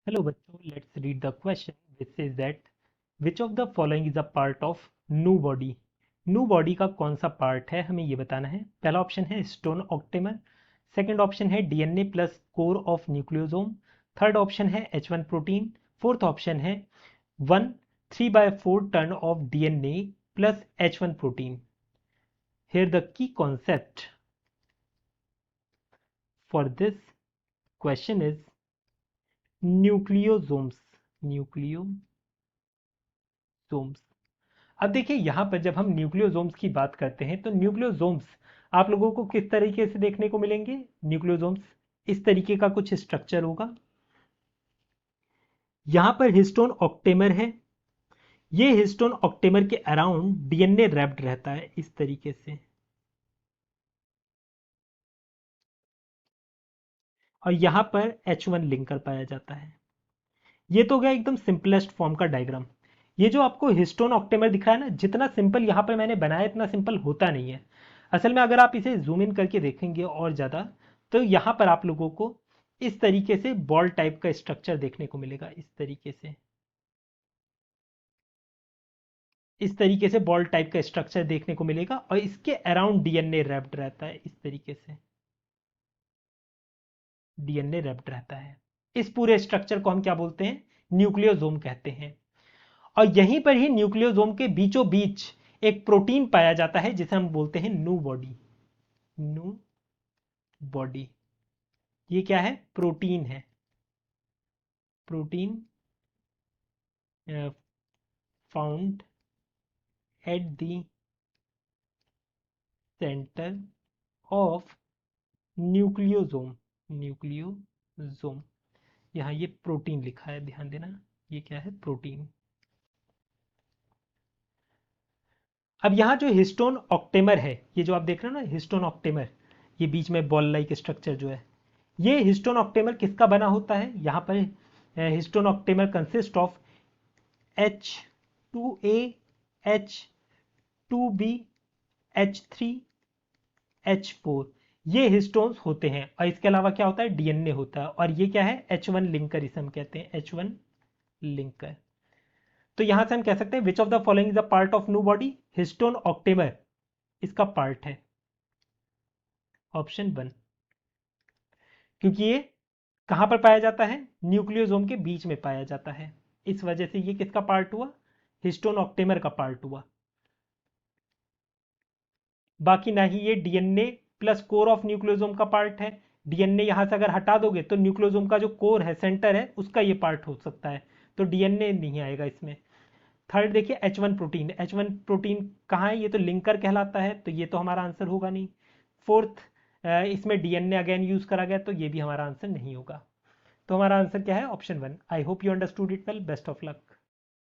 Hello बच्चों, let's read the question which says that which of the following is a part of new body। New body का कौन सा part है, हमें ये बताना है। पहला ऑप्शन है स्टोन ऑक्टेमर, सेकंड ऑप्शन है DNA plus core of nucleosome, third option है H1 प्रोटीन, फोर्थ ऑप्शन है 1/3/4 turn off DNA plus H1 protein. Here the key concept for this question is nucleosomes. Nucleosomes. अब देखिए यहाँ पर जब हम nucleosomes की बात करते हैं तो न्यूक्लियोसोम्स आप लोगों को किस तरीके से देखने को मिलेंगे। न्यूक्लियोसोम्स इस तरीके का कुछ स्ट्रक्चर होगा। यहाँ पर हिस्टोन ऑक्टेमर है, ये हिस्टोन ऑक्टेमर के अराउंड डीएनए रैप्ड रहता है इस तरीके से, और यहाँ पर H1 लिंकर पाया जाता है। ये तो गया एकदम सिंपलेस्ट फॉर्म का डायग्राम। ये जो आपको हिस्टोन ऑक्टेमर दिख रहा है ना, जितना सिंपल यहाँ पर मैंने बनाया इतना सिंपल होता नहीं है। असल में अगर आप इसे जूम इन करके देखेंगे और ज़्यादा, तो यहाँ पर आप लोगों को इस तरीके से बॉल टाइप का स्ट्रक्चर देखने को मिलेगा। इस तरीके से बॉल टाइप का स्ट्रक्चर देखने को मिलेगा और इसके अराउंड डीएनए रैप्ड रहता है। इस तरीके से डीएनए रैप्ड रहता है। इस पूरे स्ट्रक्चर को हम क्या बोलते हैं, न्यूक्लियोसोम कहते हैं। और यहीं पर ही न्यूक्लियोसोम के बीचों बीच एक प्रोटीन पाया जाता है जिसे हम बोलते हैं न्यू बॉडी। न्यू बॉडी ये क्या है, प्रोटीन है। Protein found at the centre of nucleosome. Nucleosome यहाँ ये प्रोटीन लिखा है, ध्यान देना, ये क्या है, प्रोटीन। अब यहाँ जो हिस्टोन ऑक्टेमर है, ये जो आप देख रहे हो ना हिस्टोन ऑक्टेमर, ये बीच में बॉल लाइक स्ट्रक्चर जो है, ये हिस्टोन ऑक्टेमर किसका बना होता है। यहाँ पर histone octamer consist of H2A, H2B, H3, H4, ये हिस्टोन्स होते हैं। और इसके अलावा क्या होता है, डीएनए होता है। और ये क्या है, H1 लिंकर, इसे हम कहते हैं H1 लिंकर। तो यहां से हम कह सकते हैं which of the following is a part of new body, histone octamer इसका पार्ट है, ऑप्शन 1। क्योंकि ये कहां पर पाया जाता है, न्यूक्लियोसोम के बीच में पाया जाता है, इस वजह से ये किसका पार्ट हुआ, हिस्टोन ऑक्टेमर का पार्ट हुआ। बाकी ना ही ये DNA plus core of nucleosome का पार्ट है। डीएनए यहां से अगर हटा दोगे तो न्यूक्लियोसोम का जो कोर है, सेंटर है, उसका ये पार्ट हो सकता है, तो डीएनए नहीं आएगा इसमें। थर्ड देखिए H1 प्रोटीन, H1 प्रोटीन कहाँ है, ये तो लिंकर कहलाता है, तो ये तो हमारा आंसर होगा नहीं। फोर्थ इसमें डीएनए अगेन यूज करा गया, तो ये भी हमारा आंसर नहीं होगा। तो हमारा आंसर क्या है, option 1। I hope you understood it well, best of luck.